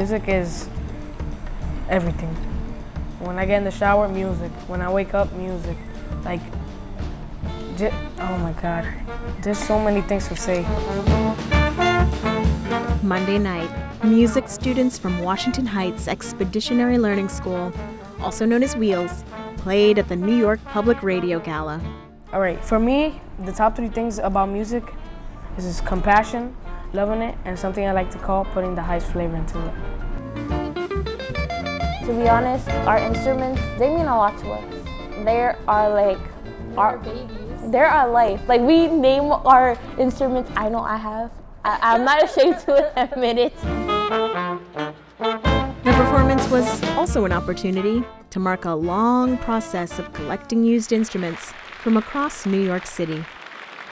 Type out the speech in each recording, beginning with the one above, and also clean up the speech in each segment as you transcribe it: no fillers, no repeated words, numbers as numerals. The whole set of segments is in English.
music is everything. When I get in the shower, music. When I wake up, music. Like, oh my God, there's so many things to say. Monday night, music students from Washington Heights Expeditionary Learning School, also known as WHEELS, played at the New York Public Radio Gala. All right, for me, the top 3 things about music is compassion, loving it, and something I like to call putting the highest flavor into it. To be honest, our instruments, they mean a lot to us. They are like our babies. They're our life. Like, we name our instruments. I know I have. I'm not ashamed to admit it. The performance was also an opportunity to mark a long process of collecting used instruments from across New York City.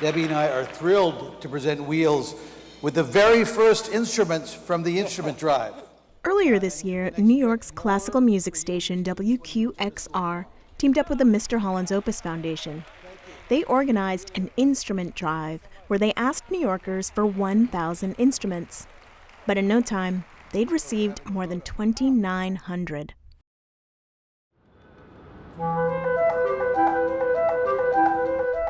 Debbie and I are thrilled to present WHEELS with the very first instruments from the instrument drive. Earlier this year, New York's classical music station WQXR teamed up with the Mr. Holland's Opus Foundation. They organized an instrument drive where they asked New Yorkers for 1,000 instruments. But in no time, they'd received more than 2,900.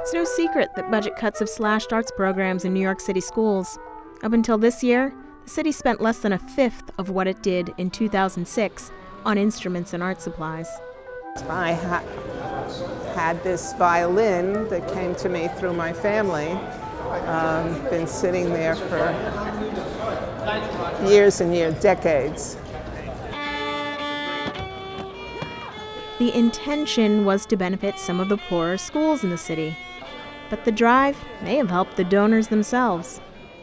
It's no secret that budget cuts have slashed arts programs in New York City schools. Up until this year, the city spent less than a fifth of what it did in 2006 on instruments and art supplies. I had this violin that came to me through my family. Been sitting there for years and years, decades. The intention was to benefit some of the poorer schools in the city. But the drive may have helped the donors themselves.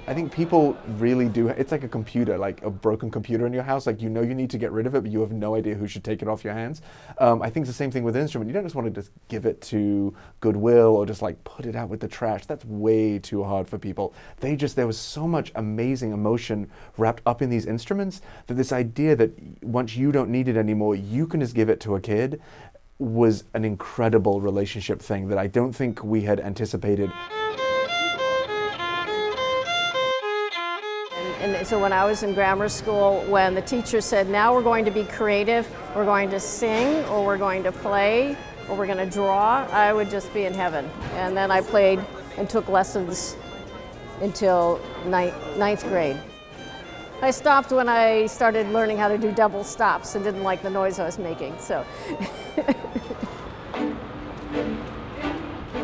I think people really do, it's like a computer, like a broken computer in your house. Like, you know you need to get rid of it, but you have no idea who should take it off your hands. I think it's the same thing with an instrument. You don't just want to just give it to Goodwill or just like put it out with the trash. That's way too hard for people. There was so much amazing emotion wrapped up in these instruments that this idea that once you don't need it anymore, you can just give it to a kid was an incredible relationship thing that I don't think we had anticipated. And so when I was in grammar school, when the teacher said, now we're going to be creative, we're going to sing, or we're going to play, or we're going to draw, I would just be in heaven. And then I played and took lessons until ninth grade. I stopped when I started learning how to do double stops and didn't like the noise I was making, so.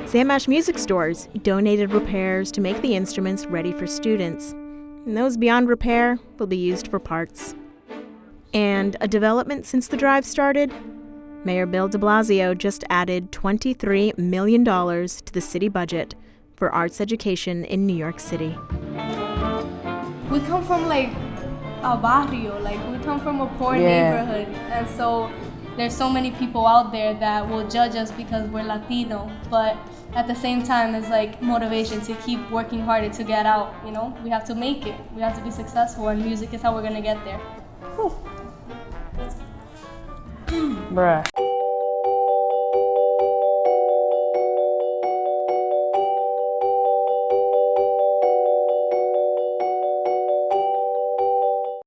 Sam Ash Music Stores donated repairs to make the instruments ready for students. And those beyond repair will be used for parts. And a development since the drive started? Mayor Bill de Blasio just added $23 million to the city budget for arts education in New York City. We come from like a barrio, like we come from a poor neighborhood, and so there's so many people out there that will judge us because we're Latino, but at the same time it's like motivation to keep working harder to get out, you know? We have to make it, we have to be successful, and music is how we're gonna get there. Bruh.